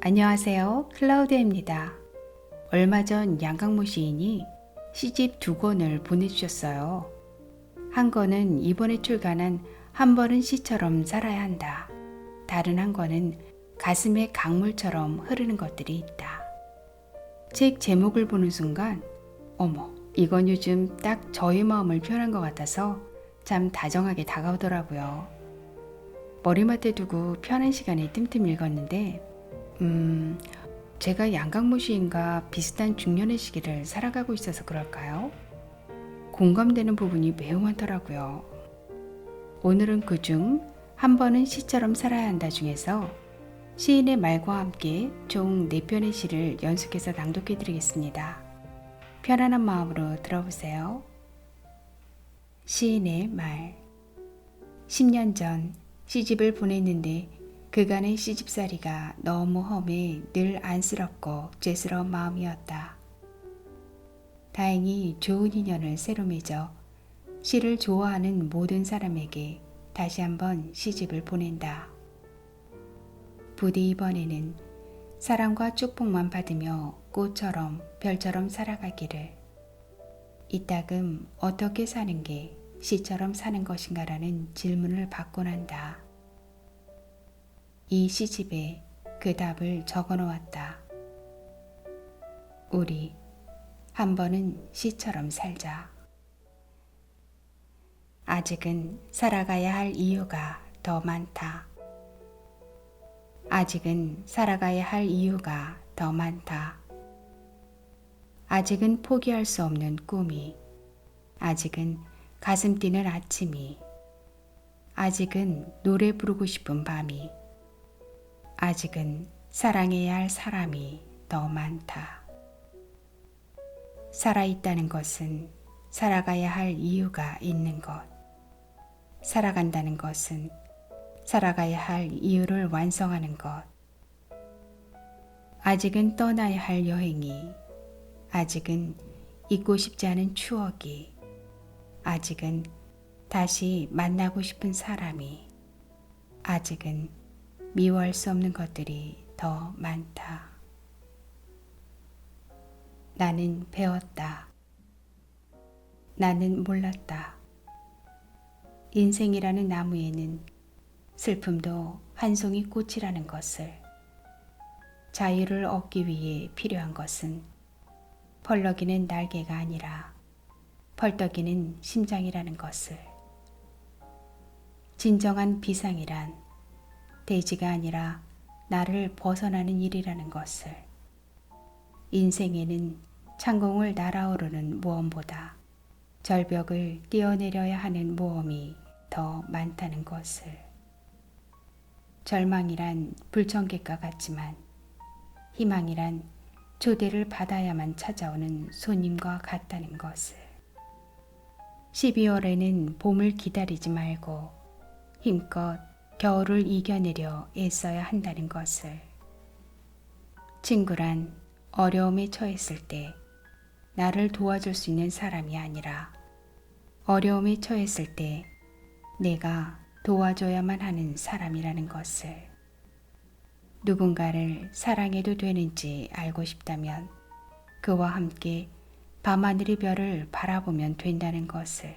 안녕하세요. 클라우디아입니다. 얼마 전 양강모 시인이 시집 두 권을 보내주셨어요. 한 권은 이번에 출간한 한 번은 시처럼 살아야 한다. 다른 한 권은 가슴에 강물처럼 흐르는 것들이 있다. 책 제목을 보는 순간, 어머, 이건 요즘 딱 저의 마음을 표현한 것 같아서 참 다정하게 다가오더라고요. 머리맡에 두고 편한 시간에 뜸뜸 읽었는데, 제가 양강모 시인과 비슷한 중년의 시기를 살아가고 있어서 그럴까요? 공감되는 부분이 매우 많더라고요. 오늘은 그중 한 번은 시처럼 살아야 한다 중에서 시인의 말과 함께 총 4편의 시를 연속해서 낭독해 드리겠습니다. 편안한 마음으로 들어보세요. 시인의 말. 10년 전 시집을 보냈는데 그간의 시집살이가 너무 험해 늘 안쓰럽고 죄스러운 마음이었다. 다행히 좋은 인연을 새로 맺어 시를 좋아하는 모든 사람에게 다시 한번 시집을 보낸다. 부디 이번에는 사랑과 축복만 받으며 꽃처럼 별처럼 살아가기를. 이따금 어떻게 사는 게 시처럼 사는 것인가라는 질문을 받곤 한다. 이 시집에 그 답을 적어 놓았다. 우리 한 번은 시처럼 살자. 아직은 살아가야 할 이유가 더 많다. 아직은 살아가야 할 이유가 더 많다. 아직은 포기할 수 없는 꿈이, 아직은 가슴 뛰는 아침이, 아직은 노래 부르고 싶은 밤이, 아직은 사랑해야 할 사람이 더 많다. 살아있다는 것은 살아가야 할 이유가 있는 것. 살아간다는 것은 살아가야 할 이유를 완성하는 것. 아직은 떠나야 할 여행이, 아직은 잊고 싶지 않은 추억이, 아직은 다시 만나고 싶은 사람이, 아직은 미워할 수 없는 것들이 더 많다. 나는 배웠다. 나는 몰랐다. 인생이라는 나무에는 슬픔도 한 송이 꽃이라는 것을. 자유를 얻기 위해 필요한 것은 펄럭이는 날개가 아니라 펄떡이는 심장이라는 것을. 진정한 비상이란 대지가 아니라 나를 벗어나는 일이라는 것을. 인생에는 창공을 날아오르는 모험보다 절벽을 뛰어내려야 하는 모험이 더 많다는 것을. 절망이란 불청객과 같지만 희망이란 초대를 받아야만 찾아오는 손님과 같다는 것을. 12월에는 봄을 기다리지 말고 힘껏 겨울을 이겨내려 애써야 한다는 것을. 친구란 어려움에 처했을 때 나를 도와줄 수 있는 사람이 아니라 어려움에 처했을 때 내가 도와줘야만 하는 사람이라는 것을. 누군가를 사랑해도 되는지 알고 싶다면 그와 함께 밤하늘의 별을 바라보면 된다는 것을.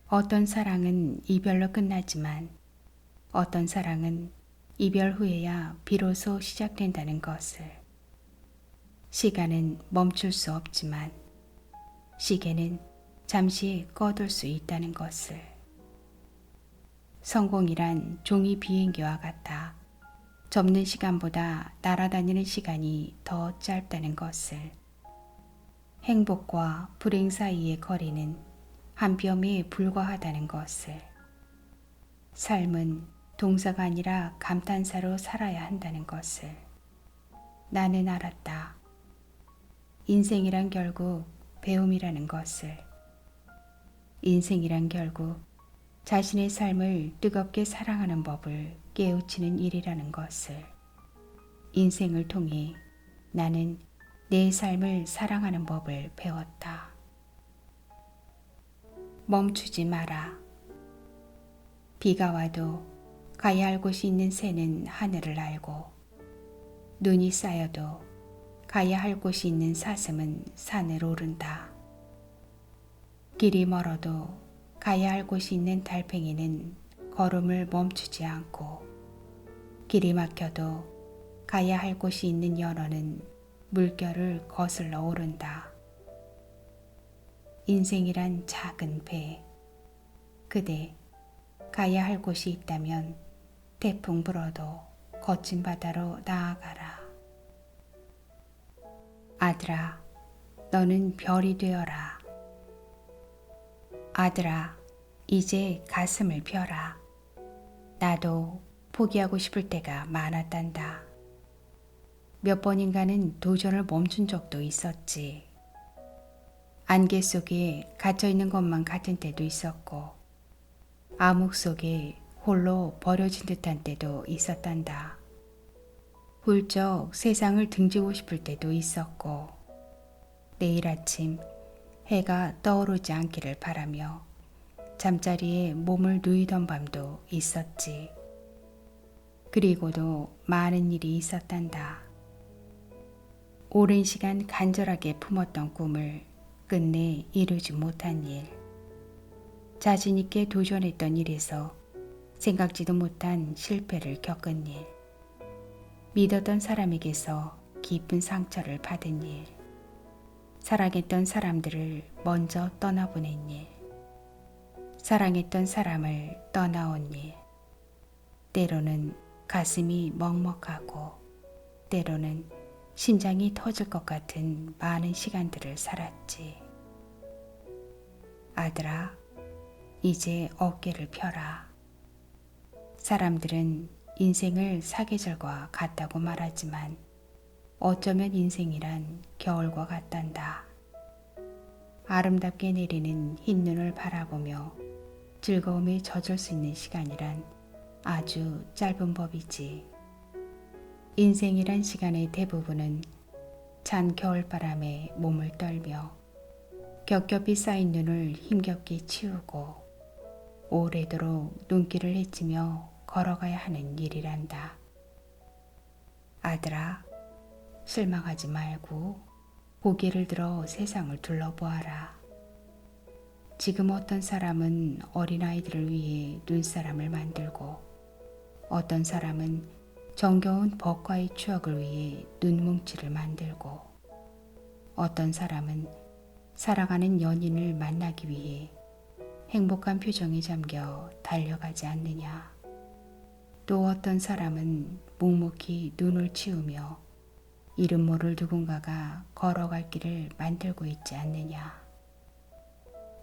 어떤 사랑은 이별로 끝나지만 어떤 사랑은 이별 후에야 비로소 시작된다는 것을. 시간은 멈출 수 없지만 시계는 잠시 꺼둘 수 있다는 것을. 성공이란 종이 비행기와 같아 접는 시간보다 날아다니는 시간이 더 짧다는 것을. 행복과 불행 사이의 거리는 한 뼘에 불과하다는 것을. 삶은 동사가 아니라 감탄사로 살아야 한다는 것을. 나는 알았다. 인생이란 결국 배움이라는 것을. 인생이란 결국 자신의 삶을 뜨겁게 사랑하는 법을 깨우치는 일이라는 것을. 인생을 통해 나는 내 삶을 사랑하는 법을 배웠다. 멈추지 마라. 비가 와도 가야 할 곳이 있는 새는 하늘을 알고 눈이 쌓여도 가야 할 곳이 있는 사슴은 산을 오른다. 길이 멀어도 가야 할 곳이 있는 달팽이는 걸음을 멈추지 않고, 길이 막혀도 가야 할 곳이 있는 연어는 물결을 거슬러 오른다. 인생이란 작은 배, 그대 가야 할 곳이 있다면 태풍 불어도 거친 바다로 나아가라. 아들아, 너는 별이 되어라. 아들아, 이제 가슴을 펴라. 나도 포기하고 싶을 때가 많았단다. 몇 번인가는 도전을 멈춘 적도 있었지. 안개 속에 갇혀있는 것만 같은 때도 있었고, 암흑 속에 홀로 버려진 듯한 때도 있었단다. 훌쩍 세상을 등지고 싶을 때도 있었고, 내일 아침 해가 떠오르지 않기를 바라며 잠자리에 몸을 누이던 밤도 있었지. 그리고도 많은 일이 있었단다. 오랜 시간 간절하게 품었던 꿈을 끝내 이루지 못한 일, 자신 있게 도전했던 일에서 생각지도 못한 실패를 겪은 일, 믿었던 사람에게서 깊은 상처를 받은 일, 사랑했던 사람들을 먼저 떠나보낸 일, 사랑했던 사람을 떠나온 일, 때로는 가슴이 먹먹하고 때로는 심장이 터질 것 같은 많은 시간들을 살았지. 아들아, 이제 어깨를 펴라. 사람들은 인생을 사계절과 같다고 말하지만 어쩌면 인생이란 겨울과 같단다. 아름답게 내리는 흰눈을 바라보며 즐거움에 젖을 수 있는 시간이란 아주 짧은 법이지. 인생이란 시간의 대부분은 찬 겨울바람에 몸을 떨며 겹겹이 쌓인 눈을 힘겹게 치우고 오래도록 눈길을 헤치며 걸어가야 하는 일이란다. 아들아, 실망하지 말고 고개를 들어 세상을 둘러보아라. 지금 어떤 사람은 어린아이들을 위해 눈사람을 만들고, 어떤 사람은 정겨운 벚과의 추억을 위해 눈뭉치를 만들고, 어떤 사람은 사랑하는 연인을 만나기 위해 행복한 표정에 잠겨 달려가지 않느냐. 또 어떤 사람은 묵묵히 눈을 치우며 이름 모를 누군가가 걸어갈 길을 만들고 있지 않느냐.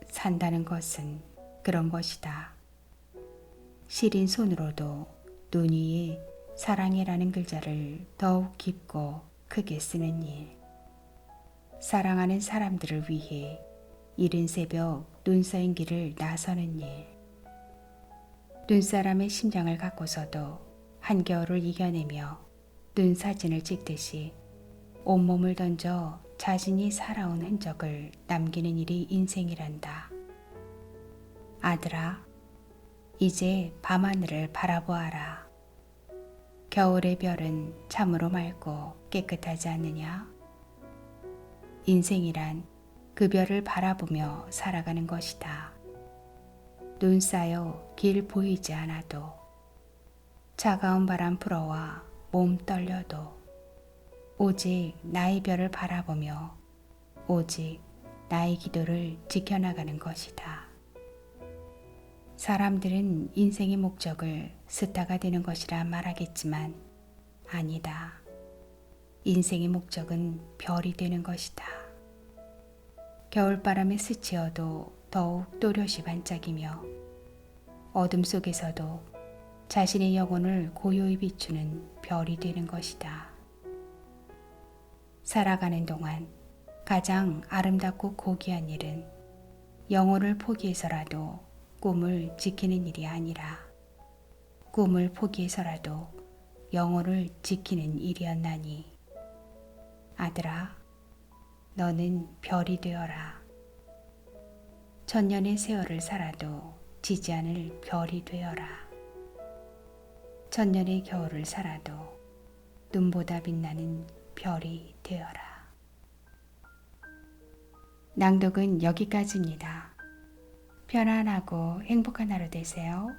산다는 것은 그런 것이다. 시린 손으로도 눈 위에 사랑해라는 글자를 더욱 깊고 크게 쓰는 일. 사랑하는 사람들을 위해 이른 새벽 눈 쌓인 길을 나서는 일. 눈사람의 심장을 갖고서도 한겨울을 이겨내며 눈 사진을 찍듯이 온몸을 던져 자신이 살아온 흔적을 남기는 일이 인생이란다. 아들아, 이제 밤하늘을 바라보아라. 겨울의 별은 참으로 맑고 깨끗하지 않느냐? 인생이란 그 별을 바라보며 살아가는 것이다. 눈 쌓여 길 보이지 않아도, 차가운 바람 불어와 몸 떨려도 오직 나의 별을 바라보며 오직 나의 기도를 지켜나가는 것이다. 사람들은 인생의 목적을 스타가 되는 것이라 말하겠지만 아니다. 인생의 목적은 별이 되는 것이다. 겨울바람에 스치어도 더욱 또렷이 반짝이며 어둠 속에서도 자신의 영혼을 고요히 비추는 별이 되는 것이다. 살아가는 동안 가장 아름답고 고귀한 일은 영혼을 포기해서라도 꿈을 지키는 일이 아니라 꿈을 포기해서라도 영혼을 지키는 일이었나니. 아들아, 너는 별이 되어라. 천년의 세월을 살아도 지지 않을 별이 되어라. 천년의 겨울을 살아도 눈보다 빛나는 별이 되어라. 낭독은 여기까지입니다. 편안하고 행복한 하루 되세요.